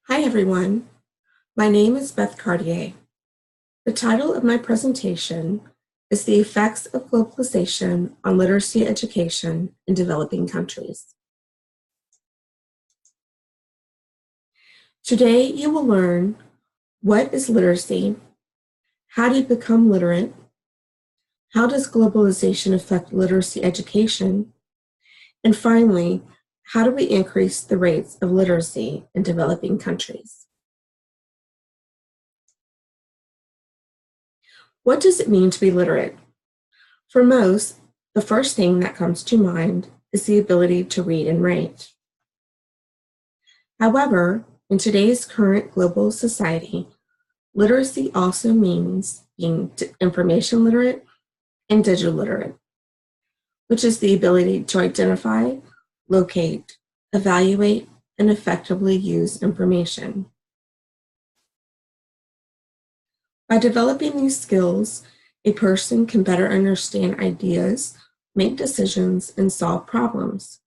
Hi everyone, my name is Beth Cartier. The title of my presentation is The Effects of Globalization on Literacy Education in Developing Countries. Today you will learn what is literacy, how do you become literate, how does globalization affect literacy education, and finally, how do we increase the rates of literacy in developing countries? What does it mean to be literate? For most, the first thing that comes to mind is the ability to read and write. However, in today's current global society, literacy also means being information literate and digital literate, which is the ability to identify, locate, evaluate, and effectively use information. By developing these skills, a person can better understand ideas, make decisions, and solve problems.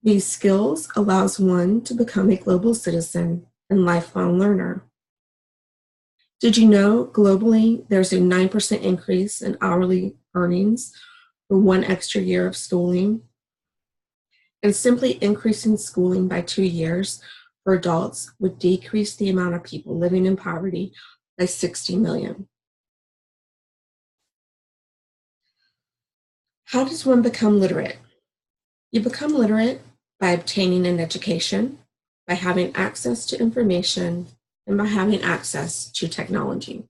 These skills allows one to become a global citizen and lifelong learner. Did you know globally there's a 9% increase in hourly earnings for one extra year of schooling? And simply increasing schooling by 2 years for adults would decrease the amount of people living in poverty by 60 million. How does one become literate? You become literate by obtaining an education, by having access to information, and by having access to technology.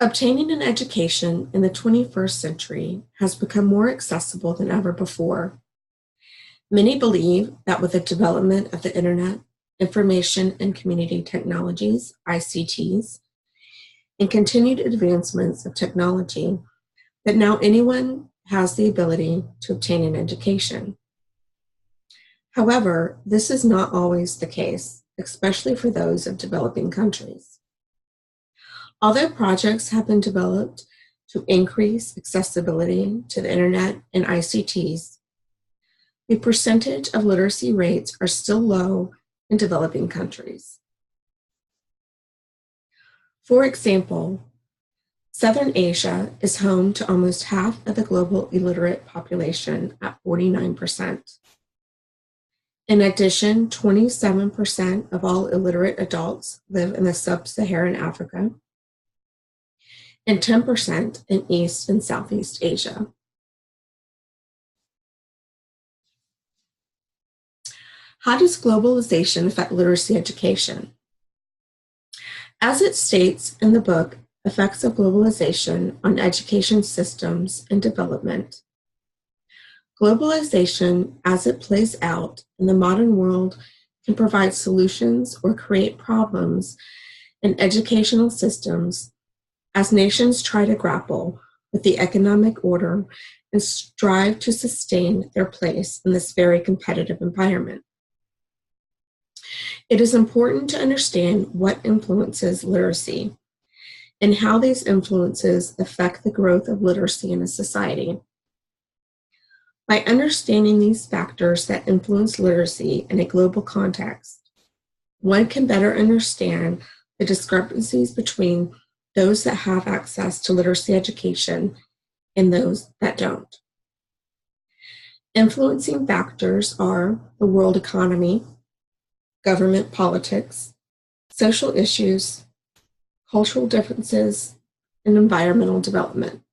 Obtaining an education in the 21st century has become more accessible than ever before. Many believe that with the development of the internet, information and community technologies, ICTs, and continued advancements of technology, that now anyone has the ability to obtain an education. However, this is not always the case, especially for those of developing countries. Although projects have been developed to increase accessibility to the internet and ICTs, the percentage of literacy rates are still low in developing countries. For example, Southern Asia is home to almost half of the global illiterate population at 49%. In addition, 27% of all illiterate adults live in the sub-Saharan Africa, and 10% in East and Southeast Asia. How does globalization affect literacy education? As it states in the book, Effects of Globalization on Education Systems and Development, globalization, as it plays out in the modern world, can provide solutions or create problems in educational systems as nations try to grapple with the economic order and strive to sustain their place in this very competitive environment. It is important to understand what influences literacy and how these influences affect the growth of literacy in a society. By understanding these factors that influence literacy in a global context, one can better understand the discrepancies between those that have access to literacy education and those that don't. Influencing factors are the world economy, government politics, social issues, cultural differences, and environmental development.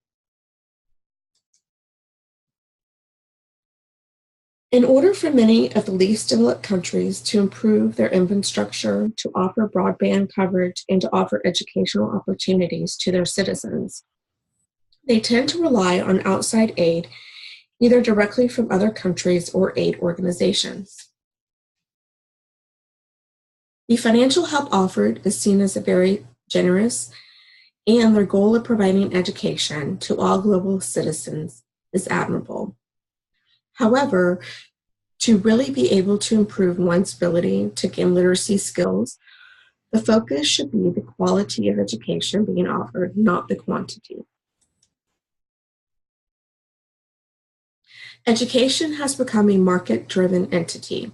In order for many of the least developed countries to improve their infrastructure, to offer broadband coverage, and to offer educational opportunities to their citizens, they tend to rely on outside aid, either directly from other countries or aid organizations. The financial help offered is seen as a very generous, and their goal of providing education to all global citizens is admirable. However, to really be able to improve one's ability to gain literacy skills, the focus should be the quality of education being offered, not the quantity. Education has become a market-driven entity.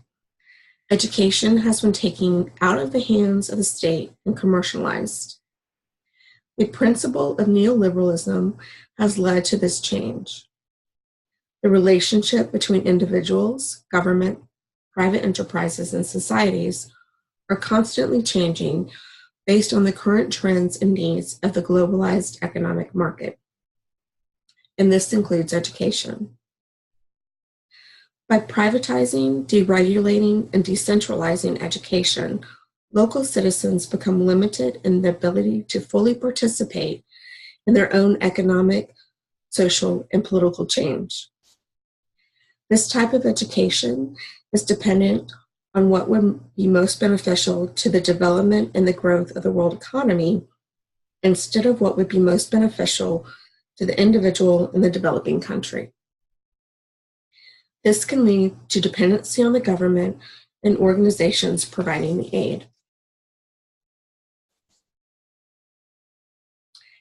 Education has been taken out of the hands of the state and commercialized. The principle of neoliberalism has led to this change. The relationship between individuals, government, private enterprises, and societies are constantly changing based on the current trends and needs of the globalized economic market. And this includes education. By privatizing, deregulating, and decentralizing education, local citizens become limited in the ability to fully participate in their own economic, social, and political change. This type of education is dependent on what would be most beneficial to the development and the growth of the world economy instead of what would be most beneficial to the individual in the developing country. This can lead to dependency on the government and organizations providing the aid.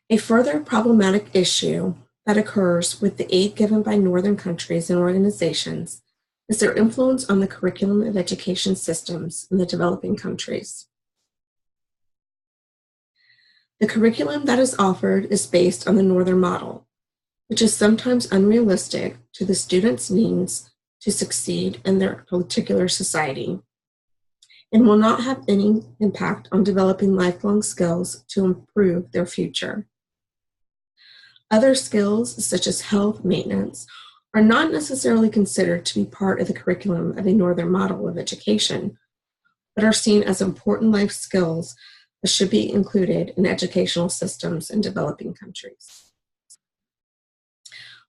A further problematic issue that occurs with the aid given by northern countries and organizations is their influence on the curriculum of education systems in the developing countries. The curriculum that is offered is based on the northern model, which is sometimes unrealistic to the students' needs to succeed in their particular society, and will not have any impact on developing lifelong skills to improve their future. Other skills, such as health maintenance, are not necessarily considered to be part of the curriculum of a northern model of education, but are seen as important life skills that should be included in educational systems in developing countries.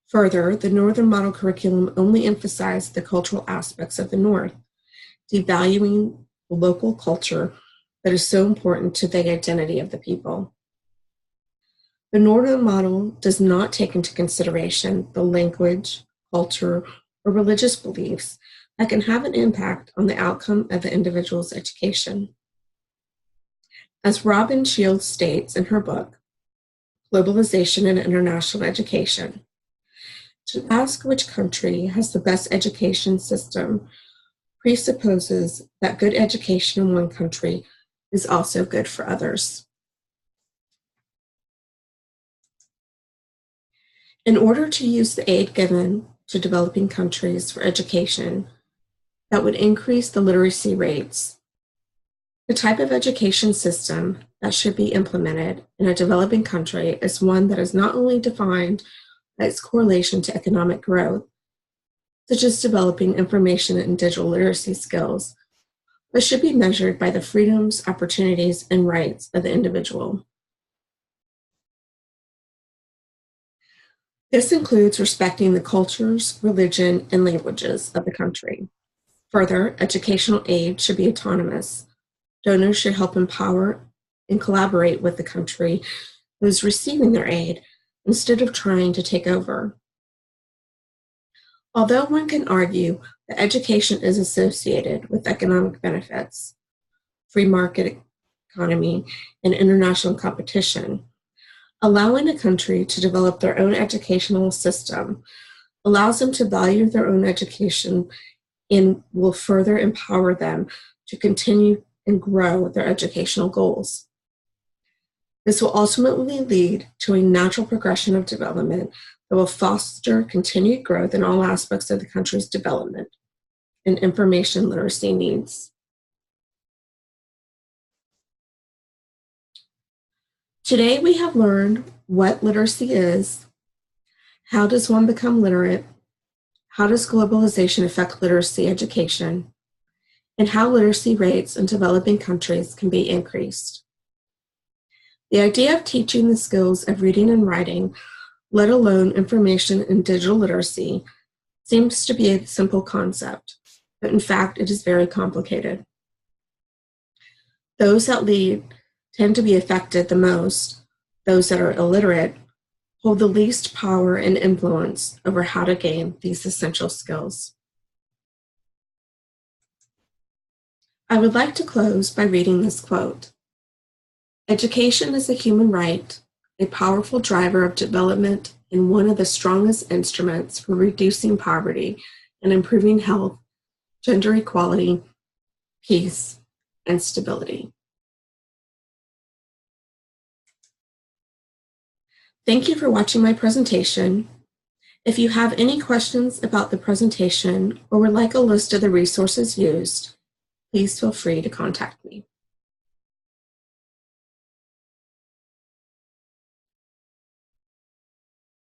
Further, the northern model curriculum only emphasized the cultural aspects of the North, devaluing the local culture that is so important to the identity of the people. The northern model does not take into consideration the language, culture, or religious beliefs that can have an impact on the outcome of the individual's education. As Robin Shields states in her book, Globalization and International Education, to ask which country has the best education system presupposes that good education in one country is also good for others. In order to use the aid given to developing countries for education that would increase the literacy rates, the type of education system that should be implemented in a developing country is one that is not only defined by its correlation to economic growth, such as developing information and digital literacy skills, but should be measured by the freedoms, opportunities, and rights of the individual. This includes respecting the cultures, religion, and languages of the country. Further, educational aid should be autonomous. Donors should help empower and collaborate with the country who is receiving their aid instead of trying to take over. Although one can argue that education is associated with economic benefits, free market economy, and international competition, allowing a country to develop their own educational system allows them to value their own education and will further empower them to continue and grow their educational goals. This will ultimately lead to a natural progression of development that will foster continued growth in all aspects of the country's development and information literacy needs. Today we have learned what literacy is, how does one become literate, how does globalization affect literacy education, and how literacy rates in developing countries can be increased. The idea of teaching the skills of reading and writing, let alone information and digital literacy, seems to be a simple concept, but in fact it is very complicated. Those that lead tend to be affected the most. Those that are illiterate hold the least power and influence over how to gain these essential skills. I would like to close by reading this quote. "Education is a human right, a powerful driver of development and one of the strongest instruments for reducing poverty and improving health, gender equality, peace, and stability. Thank you for watching my presentation. If you have any questions about the presentation or would like a list of the resources used, please feel free to contact me.